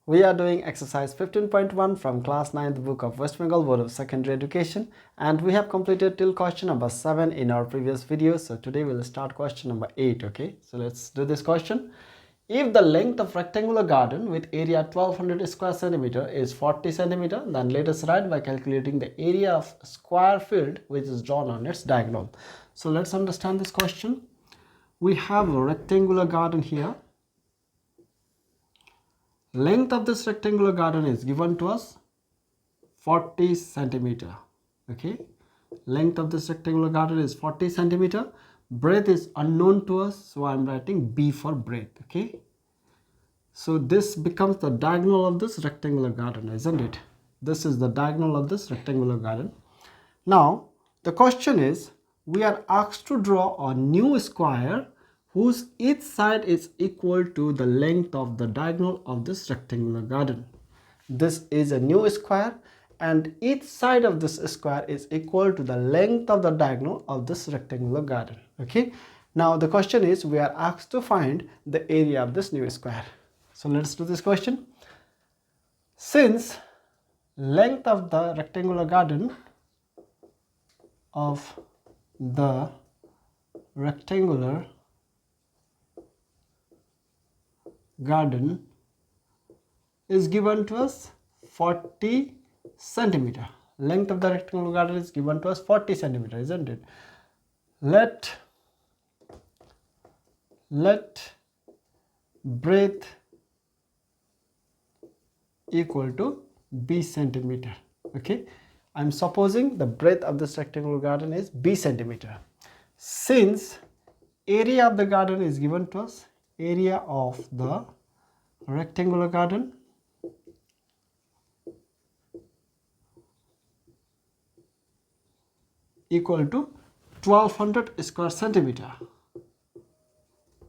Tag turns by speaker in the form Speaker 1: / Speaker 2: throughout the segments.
Speaker 1: We are doing exercise 15.1 from class 9th book of West Bengal Board of Secondary Education, and we have completed till question number 7 in our previous video. So today we'll start question number 8. Okay, so let's do this question. If the length of rectangular garden with area 1200 square centimeter is 40 centimeter, then let us write by calculating the area of square field which is drawn on its diagonal. So let's understand this question. We have a rectangular garden here. Length of this rectangular garden is given to us 40 centimeter. Okay, length of this rectangular garden is 40 centimeter. Breadth is unknown to us, so I'm writing B for breadth. Okay, so this becomes the diagonal of this rectangular garden, isn't it? This is the diagonal of this rectangular garden. Now the question is, we are asked to draw a new square whose each side is equal to the length of the diagonal of this rectangular garden. This is a new square and each side of this square is equal to the length of the diagonal of this rectangular garden. Okay, now the question is, we are asked to find the area of this new square. So let's do this question. Since length of the rectangular garden is given to us 40 centimeter. Length of the rectangular garden is given to us 40 centimeter, isn't it? Let breadth equal to B centimeter. Okay, I'm supposing the breadth of this rectangular garden is B centimeter. Since area of the garden is given to us, area of the rectangular garden equal to 1200 square centimeter,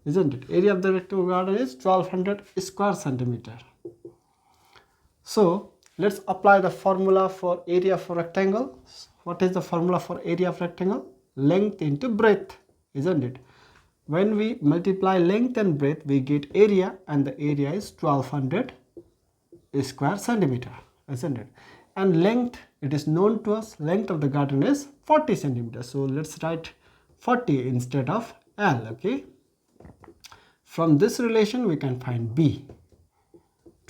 Speaker 1: isn't it? Area of the rectangular garden is 1200 square centimeter. So let's apply the formula for area for rectangle. What is the formula for area of rectangle? Length into breadth, isn't it? When we multiply length and breadth, we get area, and the area is 1200 square centimeter, isn't it? And length, it is known to us, length of the garden is 40 centimeters. So let's write 40 instead of L. Okay, from this relation we can find B.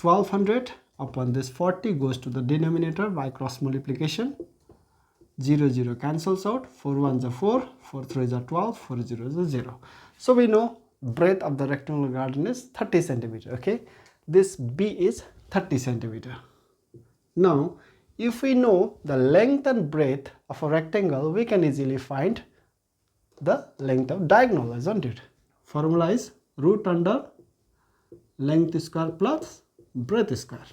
Speaker 1: 1200 upon this 40 goes to the denominator by cross multiplication. 0 0 cancels out, 4 1s are 4, 4 3s are 12, 4 0s are 0. So we know breadth of the rectangular garden is 30 centimeter. Okay, this B is 30 centimeter. Now if we know the length and breadth of a rectangle, we can easily find the length of diagonal, isn't it? Formula is root under length square plus breadth square.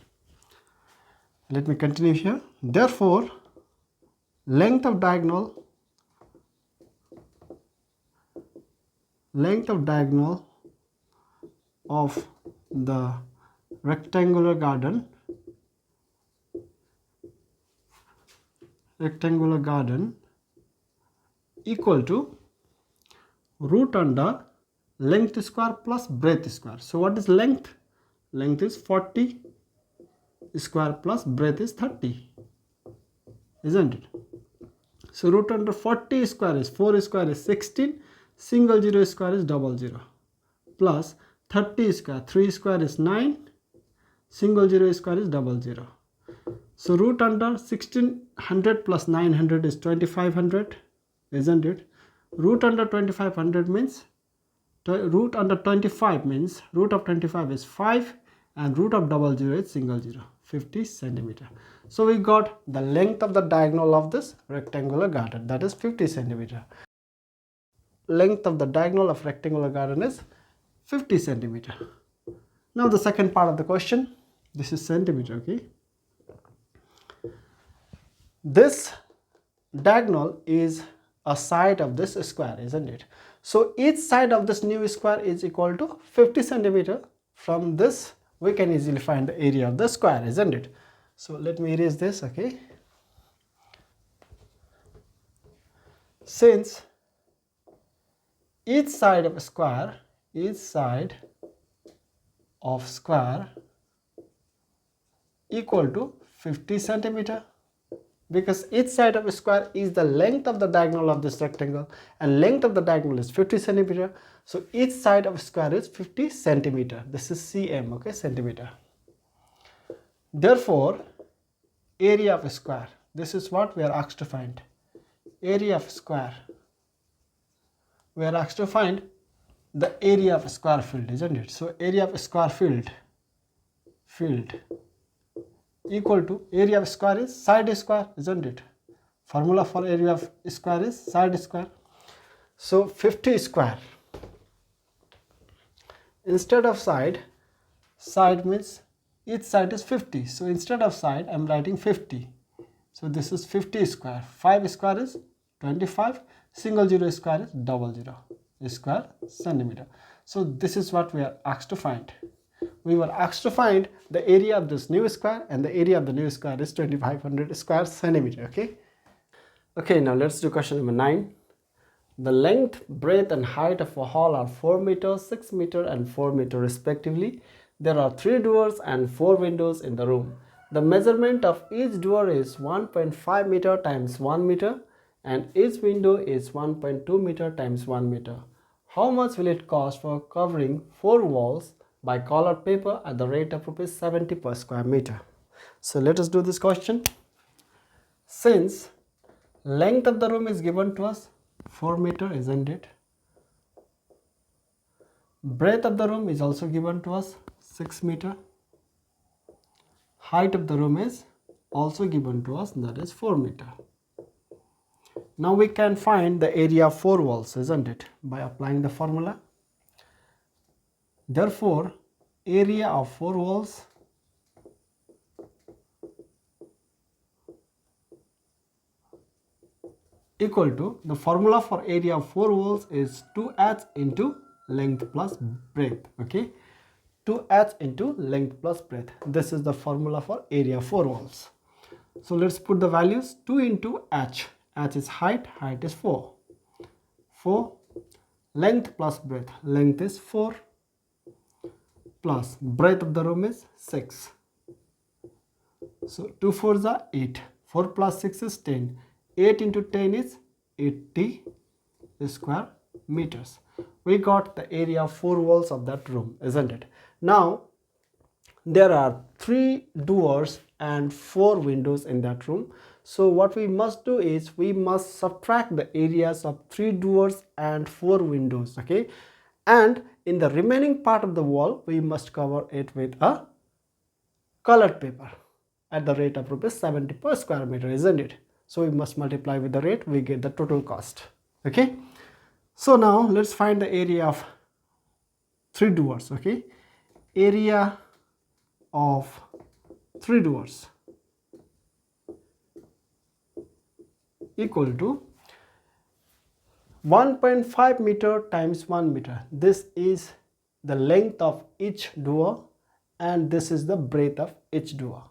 Speaker 1: Let me continue here. Therefore, length of diagonal of the rectangular garden equal to root under length square plus breadth square. So what is length? Length is 40 square plus breadth is 30, isn't it? So root under 40 square is 4 square is 16, single 0 square is double 0, plus 30 square, 3 square is 9, single 0 square is double 0. So root under 1600 plus 900 is 2500, isn't it? Root under 2500 means, root under 25 means root of 25 is 5, and root of double 0 is single 0, 50 centimeter. So we got the length of the diagonal of this rectangular garden, that is 50 centimeter. Length of the diagonal of rectangular garden is 50 centimeter. Now the second part of the question, this is centimeter. Okay, this diagonal is a side of this square, isn't it? So each side of this new square is equal to 50 centimeter. From this we can easily find the area of the square, isn't it? So let me erase this. Okay, since each side of square equal to 50 centimeter, because each side of a square is the length of the diagonal of this rectangle, and length of the diagonal is 50 centimeter. So each side of a square is 50 centimeter. This is cm, okay, centimeter. Therefore, area of a square, this is what we are asked to find. Area of a square, we are asked to find the area of a square field, isn't it? So area of a square field equal to area of square is side square, isn't it? Formula for area of square is side square. So 50 square, instead of side means each side is 50. So instead of side I am writing 50. So this is 50 square. 5 square is 25. Single zero square is double zero square centimeter. So this is what we are asked to find. We were asked to find the area of this new square, and the area of the new square is 2500 square centimeter. Okay, now let's do question number 9. The length, breadth and height of a hall are 4 meters, 6 meters and 4 meters respectively. There are 3 doors and 4 windows in the room. The measurement of each door is 1.5 meter times 1 meter, and each window is 1.2 meter times 1 meter. How much will it cost for covering 4 walls by colored paper at the rate of rupees 70 per square meter? So let us do this question. Since length of the room is given to us 4 meter, isn't it? Breadth of the room is also given to us 6 meter. Height of the room is also given to us, that is 4 meter. Now we can find the area of 4 walls, isn't it, by applying the formula. Therefore, area of 4 walls equal to, the formula for area of 4 walls is 2h into length plus breadth. Okay, 2h into length plus breadth. This is the formula for area of 4 walls. So let's put the values. 2 into h. H is height is 4. 4 length plus breadth, length is 4 plus breadth of the room is 6. So 2 4s are 8. 4 plus 6 is 10. 8 into 10 is 80 square meters. We got the area of 4 walls of that room, isn't it? Now there are 3 doors and 4 windows in that room. So what we must do is we must subtract the areas of 3 doors and 4 windows, okay? And in the remaining part of the wall, we must cover it with a colored paper at the rate of rupees 70 per square meter, isn't it? So we must multiply with the rate, we get the total cost, okay? So now let's find the area of 3 doors, okay? Area of 3 doors equal to 1.5 meter times 1 meter. This is the length of each door and this is the breadth of each door.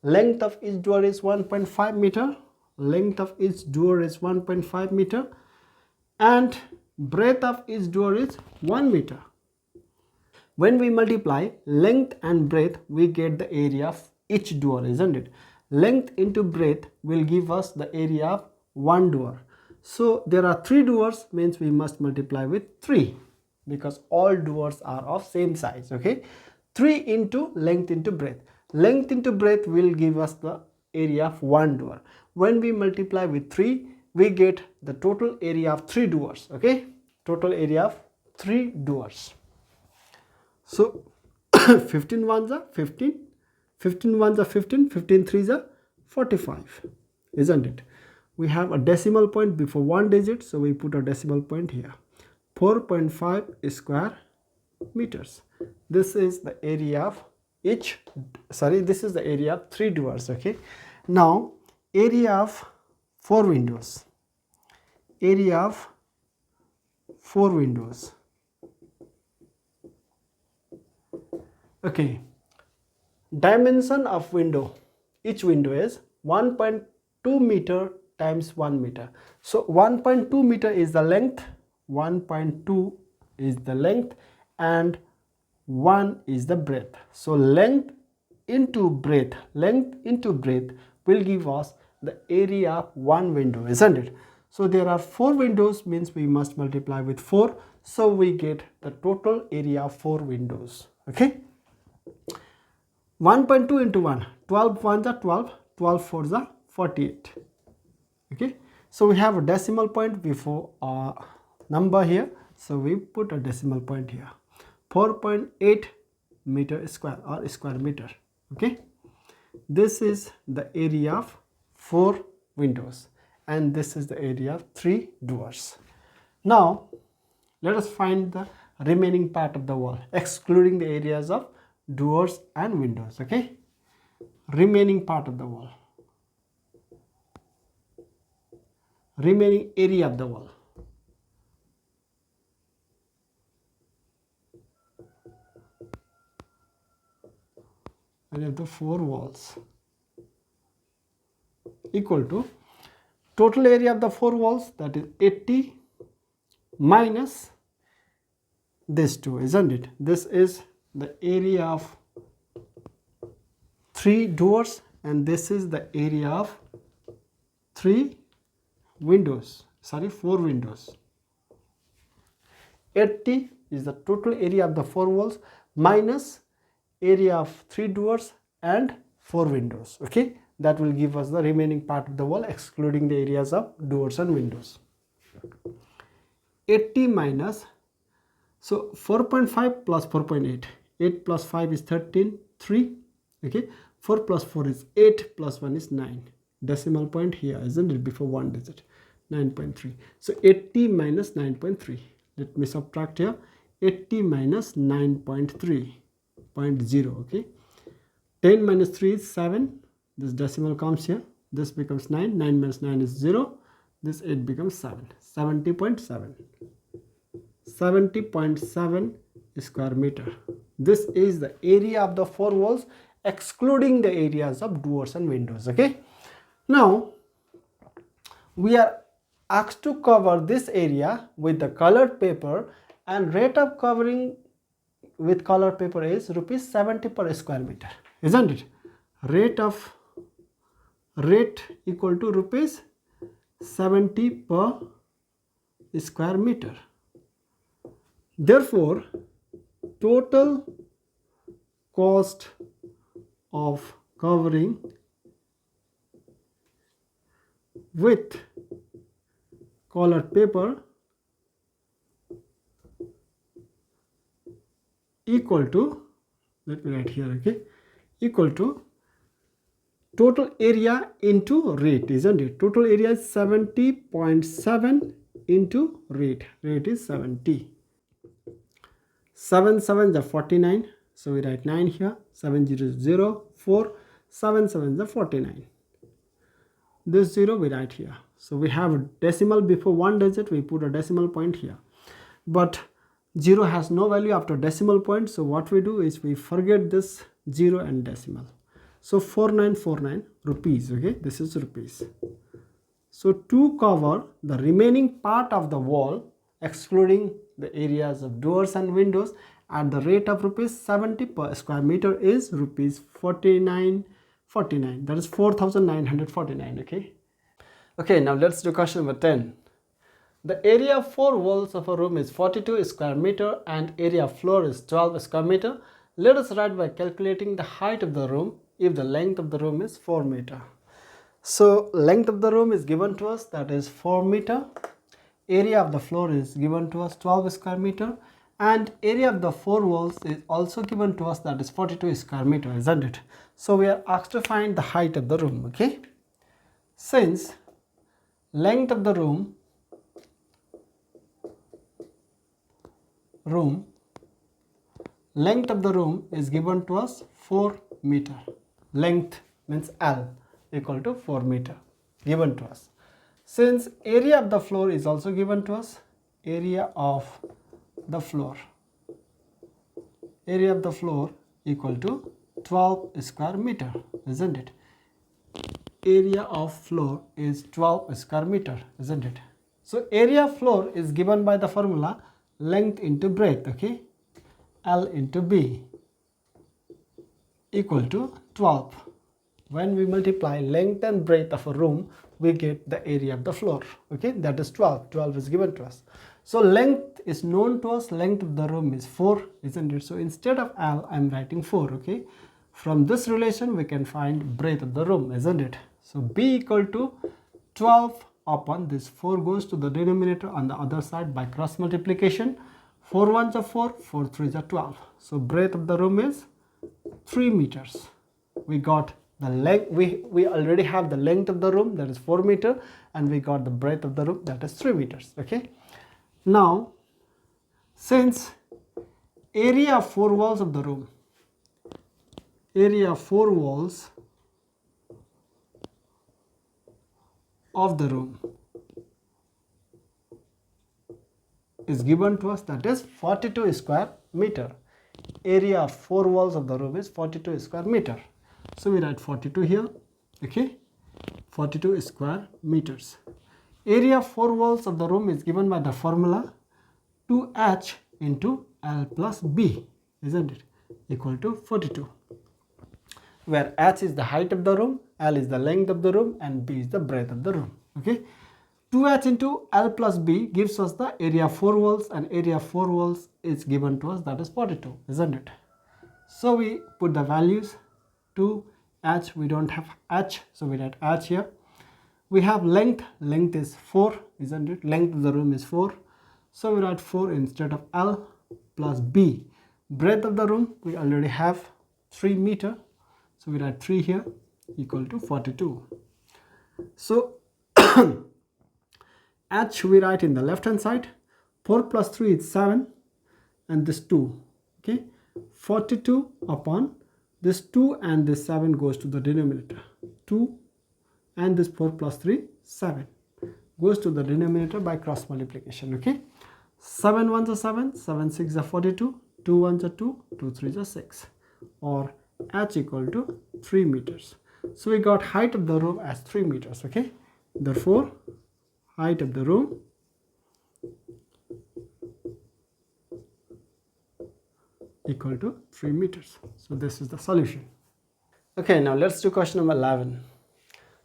Speaker 1: Length of each door is 1.5 meter. Length of each door is 1.5 meter and breadth of each door is 1 meter. When we multiply length and breadth, we get the area of each door, isn't it? Length into breadth will give us the area of 1 door. So there are 3 doors, means we must multiply with 3 because all doors are of same size, okay? 3 into length into breadth. Length into breadth will give us the area of 1 door. When we multiply with 3, we get the total area of 3 doors, okay? Total area of 3 doors. So 15 ones are 15, 15 ones are 15, 15 threes are 45, isn't it? We have a decimal point before 1 digit, so we put a decimal point here. 4.5 square meters. This is the area of this is the area of 3 doors, okay? Now area of 4 windows. Area of 4 windows. Okay, dimension of window, each window is 1.2 meter times 1 meter. So 1.2 meter is the length, 1.2 is the length and 1 is the breadth. So length into breadth, length into breadth will give us the area of one window, isn't it? So there are 4 windows, means we must multiply with 4. So we get the total area of 4 windows. Okay. 1.2 into 1, 12 ones are 12, 12 fours are 48. Okay. So we have a decimal point before a number here. So we put a decimal point here. 4.8 meter square or square meter. Okay. This is the area of 4 windows and this is the area of 3 doors. Now let us find the remaining part of the wall excluding the areas of doors and windows. Okay. Remaining part of the wall. Remaining area of the wall. Area of the 4 walls equal to total area of the 4 walls, that is 80 minus this 2, isn't it? This is the area of 3 doors and this is the area of 3 windows, sorry, 4 windows. 80 is the total area of the 4 walls minus area of 3 doors and 4 windows. Okay, that will give us the remaining part of the wall excluding the areas of doors and windows. 80 minus, so 4.5 plus 4.8, 8 plus 5 is 13, 3. Okay, 4 plus 4 is 8 plus 1 is 9. Decimal point here, isn't it, before 1 digit, 9.3. So 80 minus 9.3. Let me subtract here. 80 minus 9.3, 0.0. Okay, 10 minus 3 is 7. This decimal comes here. This becomes 9. 9 minus 9 is 0. This 8 becomes 7. 70.7. 70.7 square meter. This is the area of the 4 walls excluding the areas of doors and windows. Okay. Now we are asked to cover this area with the colored paper and rate of covering with colored paper is rupees 70 per square meter, isn't it? Rate equal to rupees 70 per square meter. Therefore, total cost of covering with colored paper equal to, let me write here, okay, equal to total area into rate, isn't it? Total area is 70.7 into rate. Rate is 70. 7 7 is 49. So we write 9 here. 7 0 0 4. 7 7 is 49. This 0 we write here. So we have a decimal before 1 digit. We put a decimal point here. But 0 has no value after decimal point. So what we do is we forget this 0 and decimal. So 4949 rupees. Okay, this is rupees. So to cover the remaining part of the wall, excluding the areas of doors and windows, at the rate of rupees 70 per square meter is rupees 49.49. That is 4,949. Okay. Okay, now let's do question number 10. The area of 4 walls of a room is 42 square meter and area of floor is 12 square meter. Let us write by calculating the height of the room if the length of the room is 4 meter. So length of the room is given to us, that is 4 meter. Area of the floor is given to us 12 square meter and area of the 4 walls is also given to us, that is 42 square meter, isn't it? So we are asked to find the height of the room. Okay, since length of the room length of the room is given to us 4 meter. Length means L equal to 4 meter given to us. Since area of the floor is also given to us, area of the floor equal to 12 square meter, isn't it? Area of floor is 12 square meter, isn't it? So area of floor is given by the formula length into breadth. Okay, L into B. equal to 12. When we multiply length and breadth of a room, we get the area of the floor. Okay, that is 12. 12 is given to us. So length is known to us. Length of the room is 4, isn't it? So instead of L, I'm writing 4. Okay, from this relation we can find breadth of the room, isn't it? So B equal to 12 upon this 4 goes to the denominator on the other side by cross multiplication. 4 1s are 4, 4 3s are 12. So breadth of the room is 3 meters. We got the length, we already have the length of the room, that is 4 meter, and we got the breadth of the room, that is 3 meters. Okay, now since area of 4 walls of the room, area of 4 walls of the room is given to us, that is 42 square meter. Area of 4 walls of the room is 42 square meter. So we write 42 here. Okay, 42 square meters. Area of 4 walls of the room is given by the formula 2h into L plus B, isn't it, equal to 42, where h is the height of the room, L is the length of the room, and B is the breadth of the room. Okay, 2h into L plus B gives us the area of 4 walls, and area of 4 walls is given to us, that is 42, isn't it? So we put the values. 2h, we don't have h, so we write h here. We have length, length is 4, isn't it? Length of the room is 4, so we write 4 instead of L plus B. Breadth of the room, we already have 3 meter, so we write 3 here, equal to 42. So h we write in the left hand side. 4 plus 3 is 7, and this 2. Okay, 42 upon this 2, and this 7 goes to the denominator. 2 and this 4 plus 3, 7 goes to the denominator by cross multiplication. Okay, 7 1s are 7, 7 6 are 42, 2 1s are 2, 2 3s are 6, or h equal to 3 meters. So we got height of the room as 3 meters. Okay, therefore height of the room equal to 3 meters. So this is the solution. Okay, now let's do question number 11.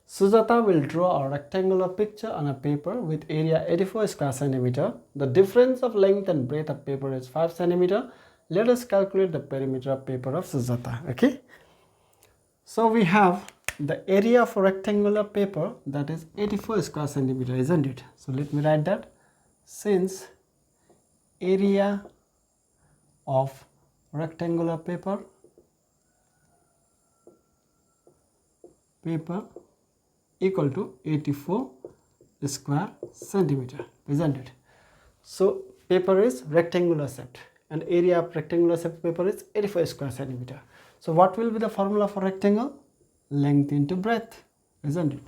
Speaker 1: Sujata will draw a rectangular picture on a paper with area 84 square centimeter. The difference of length and breadth of paper is 5 centimeter. Let us calculate the perimeter of paper of Sujata. Okay, so we have the area of a rectangular paper, that is 84 square centimeter, isn't it? So let me write that. Since area of rectangular paper equal to 84 square centimeter, isn't it? So paper is rectangular shaped, and area of rectangular shaped paper is 84 square centimeter. So what will be the formula for rectangle? Length into breadth, isn't it?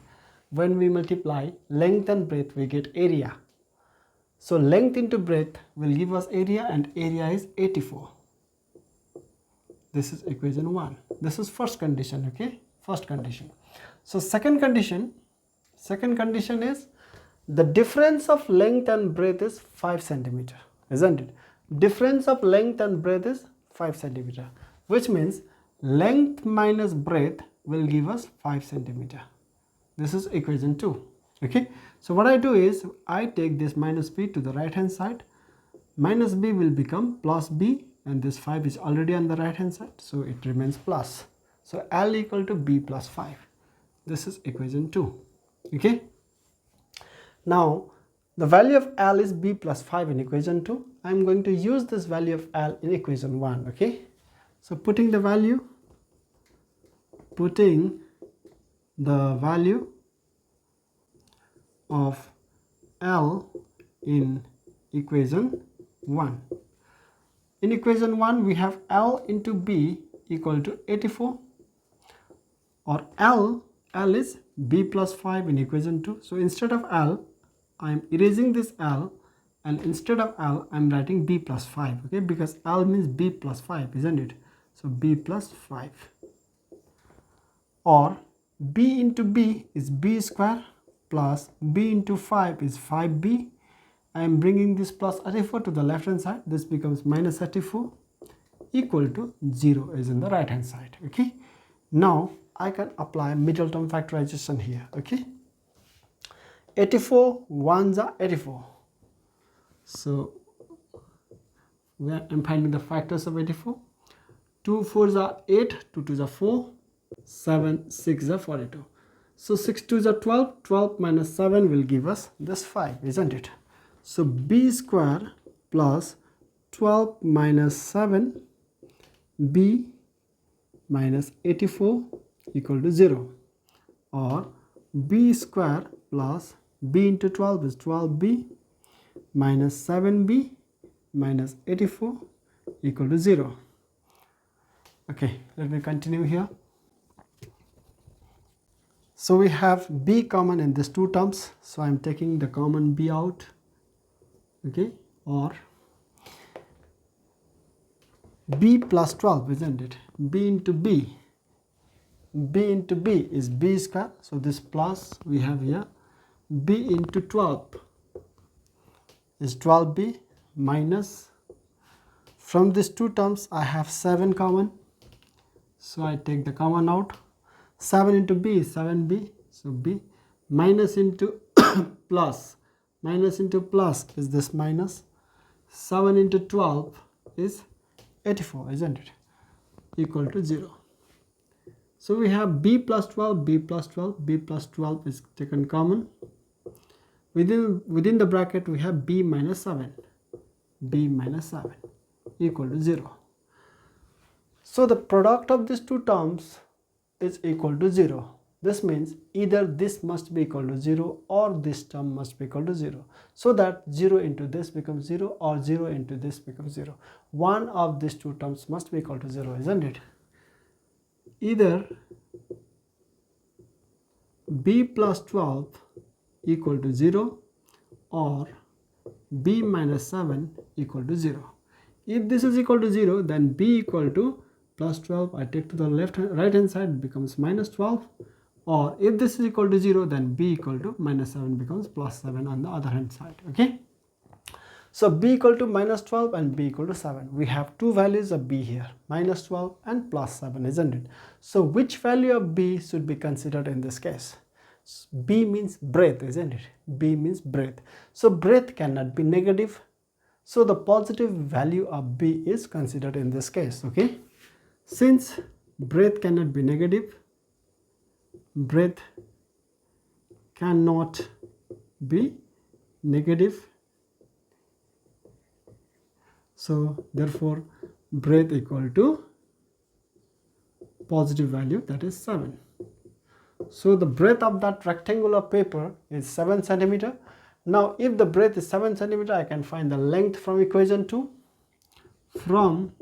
Speaker 1: When we multiply length and breadth, we get area. So length into breadth will give us area, and area is 84. This is equation 1. This is first condition. Okay, first condition. So second condition is the difference of length and breadth is 5 centimeter, isn't it? Difference of length and breadth is 5 centimeter, which means length minus breadth will give us 5 centimeter. This is equation 2. Okay, so what I do is I take this minus b to the right hand side. Minus b will become plus b, and this 5 is already on the right hand side, so it remains plus. So L equal to b plus 5. This is equation 2. Okay, now the value of L is b plus 5 in equation 2. I am going to use this value of L in equation 1. Okay, so putting the value of L in equation 1. In equation 1 we have L into B equal to 84, or L is B plus 5 in equation 2. So instead of L, I am erasing this L, and instead of L I am writing B plus 5. Okay, because L means B plus 5, isn't it? So B plus 5, or B into B is B square plus B into 5 is 5B. I am bringing this plus 34 to the left hand side. This becomes minus 34 equal to 0 is in the right hand side. Okay, now I can apply middle term factorization here. Okay, 84 ones are 84, so I'm finding the factors of 84. 2 4s are 8, 2 2s are 4, 7 6 are 42. So 6 2s are 12, 12 minus 7 will give us this 5, isn't it? So b square plus 12 minus 7, b minus 84 equal to 0, or b square plus b into 12 is 12b minus 7b minus 84 equal to 0. Okay, let me continue here. So we have b common in these two terms, so I'm taking the common b out. Okay, or b plus 12, isn't it? B into b is b square, so this plus we have here. B into 12 is 12b minus, from these two terms I have 7 common, so I take the common out. 7 into b is 7b, so b minus into plus, minus into plus is this minus. 7 into 12 is 84, isn't it? Equal to 0. So we have b plus 12, b plus 12, b plus 12 is taken common. Within the bracket we have b minus 7, b minus 7 equal to 0. So the product of these two terms is equal to 0. This means either this must be equal to 0 or this term must be equal to 0. So that 0 into this becomes 0 or 0 into this becomes 0. One of these two terms must be equal to 0, isn't it? Either b plus 12 equal to 0 or b minus 7 equal to 0. If this is equal to 0, then b equal to plus 12, I take to the right hand side, it becomes minus 12. Or if this is equal to 0, then b equal to minus 7 becomes plus 7 on the other hand side. Okay, so b equal to minus 12 and b equal to 7. We have two values of b here, minus 12 and plus 7, isn't it? So which value of b should be considered in this case? B means breadth, isn't it? B means breadth. So breadth cannot be negative, so the positive value of b is considered in this case. Okay, since breadth cannot be negative, breadth cannot be negative, so therefore breadth equal to positive value, that is 7. So the breadth of that rectangular paper is 7 centimeter. Now if the breadth is 7 centimeter, I can find the length from equation 2. From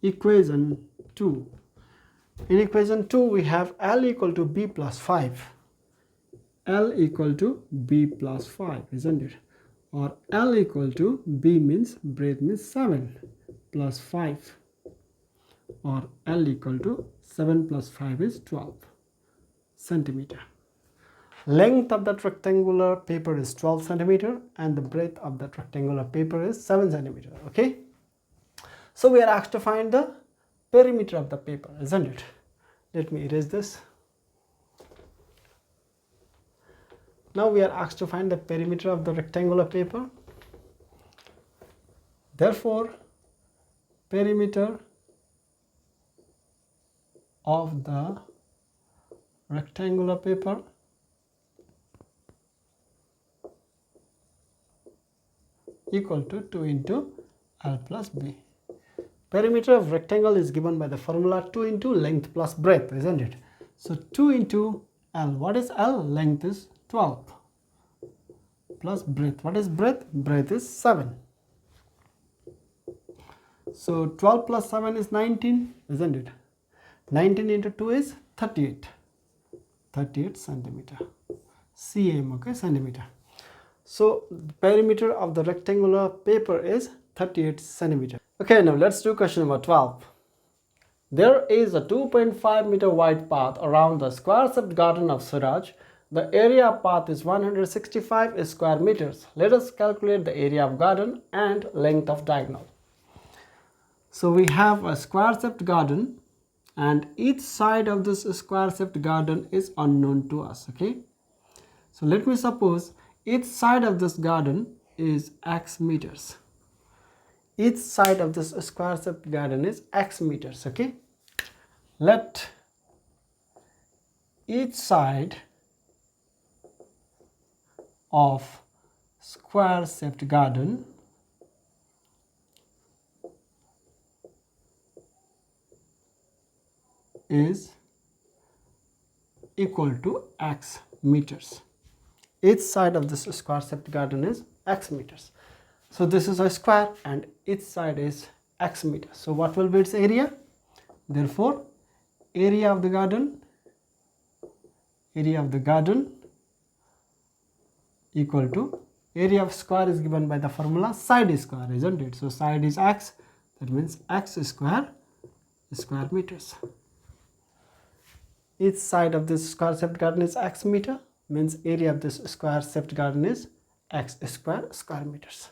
Speaker 1: equation 2, in equation 2 we have L equal to b plus 5. L equal to b plus 5, isn't it? Or L equal to b means breadth means 7 plus 5, or L equal to 7 plus 5 is 12 centimeter. Length of that rectangular paper is 12 centimeter and the breadth of that rectangular paper is 7 centimeter. Okay, so we are asked to find the perimeter of the paper, isn't it? Let me erase this. Now we are asked to find the perimeter of the rectangular paper. Therefore perimeter of the rectangular paper equal to 2 into L plus B. Perimeter of rectangle is given by the formula 2 into length plus breadth, isn't it? So 2 into L, what is L? Length is 12 plus breadth. What is breadth? Breadth is 7. So 12 plus 7 is 19, isn't it? 19 into 2 is 38. 38 centimeter. cm, okay, centimeter. So the perimeter of the rectangular paper is 38 centimeter. Okay, now let's do question number 12. There is a 2.5 meter wide path around the square-shaped garden of Suraj. The area of path is 165 square meters. Let us calculate the area of garden and length of diagonal. So we have a square shaped garden, and each side of this square shaped garden is unknown to us. Okay, so let me suppose each side of this garden is x meters. Each side of this square shaped garden is x meters. Okay, let each side of square shaped garden is equal to x meters. Each side of this square shaped garden is x meters. So this is a square and each side is x meters. So what will be its area? Therefore, area of the garden equal to area of square is given by the formula side square, isn't it? So side is x, that means x square meters. Each side of this square shaped garden is x meter, means area of this square shaped garden is x square meters.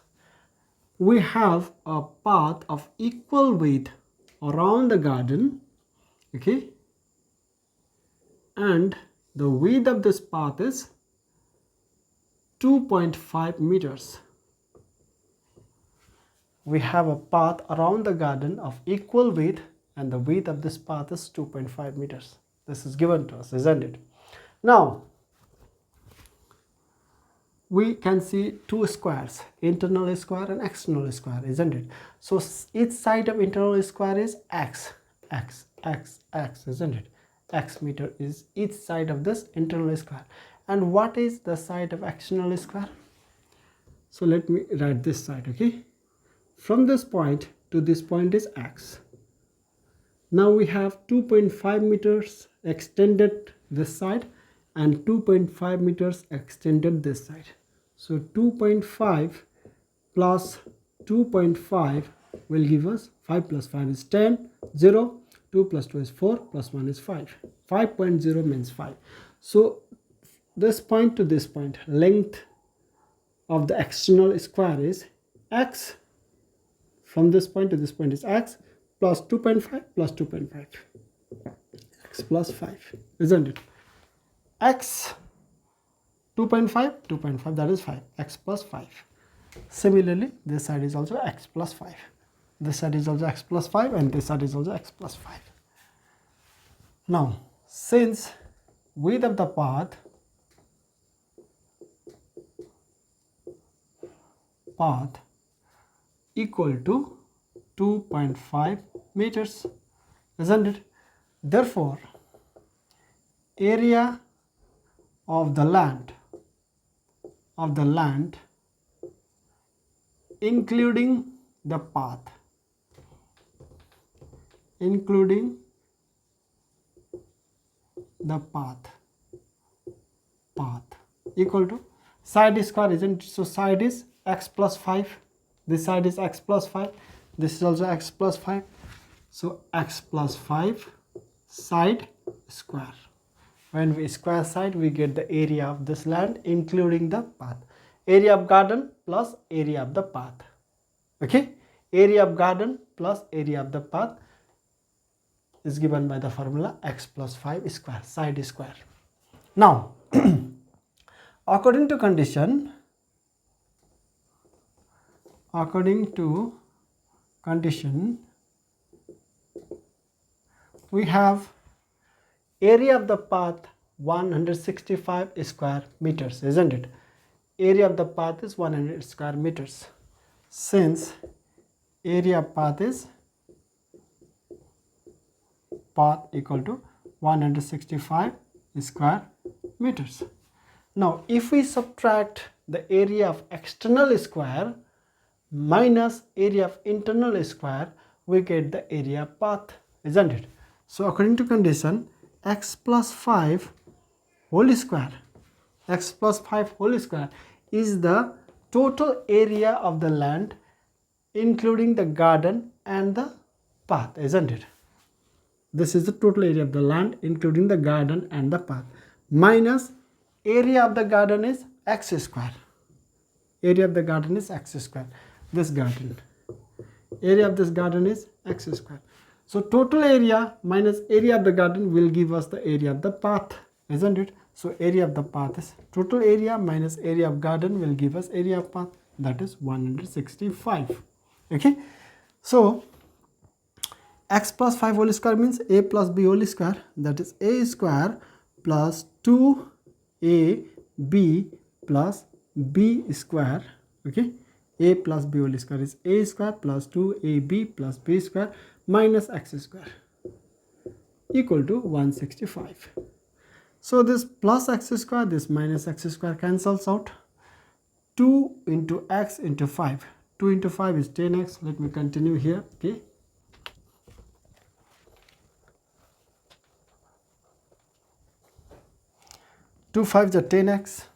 Speaker 1: We have a path of equal width around the garden, okay, and the width of this path is 2.5 meters. We have a path around the garden of equal width, and the width of this path is 2.5 meters. This is given to us, isn't it? Now we can see two squares, internal square and external square, isn't it? So each side of internal square is x, isn't it? X meter is each side of this internal square. And what is the side of external square? So let me write this side, okay? From this point to this point is x. Now we have 2.5 meters extended this side and 2.5 meters extended this side. So 2.5 plus 2.5 will give us 5 plus 5 is 10, 0, 2 plus 2 is 4, plus 1 is 5. 5.0 means 5. So this point to this point, length of the external square is x. From this point to this point is x plus 2.5 plus 2.5. X plus 5, isn't it? X 2.5, that is 5. X plus 5. Similarly, this side is also x plus 5. This side is also x plus 5, and this side is also x plus 5. Now, since width of the path equal to 2.5 meters, isn't it? Therefore, area of the land including the path equal to side square, isn't it? So side is x plus 5, this side is x plus 5, this is also x plus 5, so x plus 5 side square. When we square side, we get the area of this land including the path. Area of garden plus area of the path. Okay, area of garden plus area of the path is given by the formula x plus 5 square, side square. Now according to condition, we have area of the path 165 square meters, isn't it? Area of the path is 100 square meters. Since area of path is equal to 165 square meters. Now if we subtract the area of external square minus area of internal square, we get the area of path, isn't it? So according to condition, x plus 5 whole square is the total area of the land including the garden and the path, isn't it? This is the total area of the land including the garden and the path, minus area of the garden is x square. Area of the garden is x square. This garden, Area of this garden is x square. So total area minus area of the garden will give us the area of the path, isn't it? So area of the path is total area minus area of garden will give us area of path, that is 165. Okay, so x plus 5 whole square means a plus b whole square, that is a square plus 2ab plus b square. Okay, a plus b whole square is a square plus 2ab plus b square minus x square equal to 165. So this plus x square, this minus x square cancels out. 2 into x into 5. 2 into 5 is 10x. Let me continue here. Okay, 2 5s are 10x.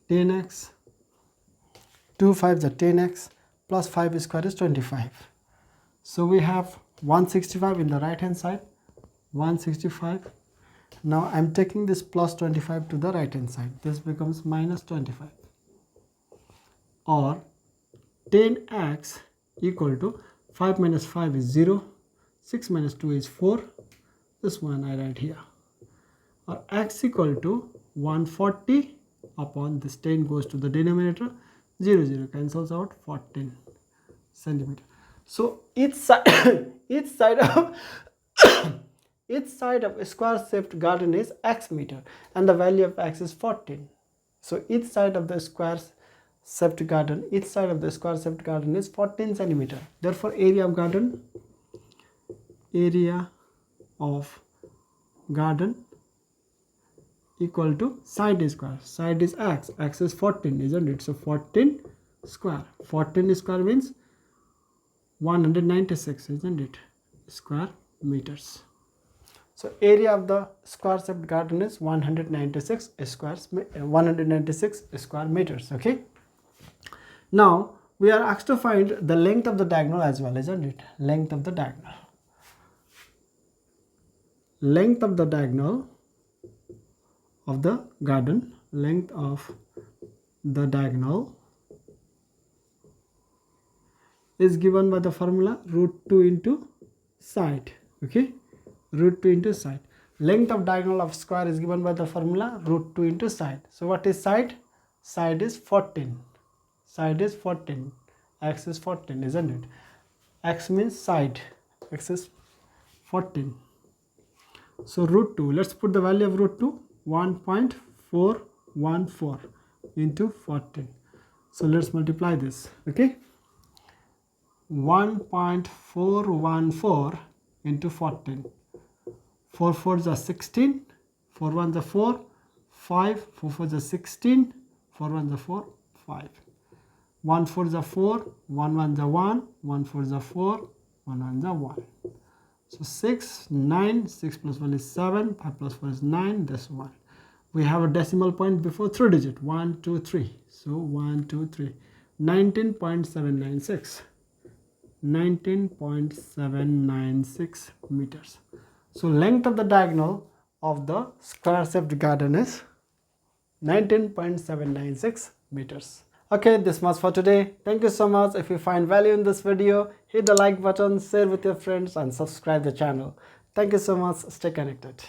Speaker 1: 10x. 2 5s are 10x plus 5 square is 25. So we have 165 in the right hand side. 165. Now I am taking this plus 25 to the right hand side. This becomes minus 25. Or 10x equal to 5 minus 5 is 0. 6 minus 2 is 4. This one I write here. Or x equal to 140 upon this 10 goes to the denominator. 0 0 cancels out, 14 centimeter. So each side each side of each side of a square shaped garden is x meter and the value of x is 14. So each side of the square shaped garden, each side of the square shaped garden is 14 centimeter. Therefore area of garden equal to side square. Side is x, x is 14, isn't it? So 14 square. 14 square means 196, isn't it? Square meters. So area of the square shaped garden is 196 square meters. Okay. Now we are asked to find the length of the diagonal as well, isn't it? Length of the diagonal. Length of the diagonal of the garden. Length of the diagonal is given by the formula √2 into side. Okay, √2 into side. Length of diagonal of square is given by the formula √2 into side. So what is side? Side is 14. Side is 14. X is 14, isn't it? X means side. X is 14. So √2. Let's put the value of √2. 1.414 into 14. So let's multiply this. Okay. 1.414 into 14. 4 4s are 16. 4 1s are 4. 5. 4 4s are 16. 4 1s are 4. 5. 1 4s are 4. 1 1s are 1. 1 4s are 4. 1 1s are 1. So 6, 9, 6 plus 1 is 7, 5 plus 4 is 9, this 1. We have a decimal point before 3 digit, 1, 2, 3. So 1, 2, 3. 19.796. 19.796 meters. So length of the diagonal of the square shaped garden is 19.796 meters. Okay, this much for today. Thank you so much. If you find value in this video, hit the like button, share with your friends and subscribe the channel. Thank you so much. Stay connected.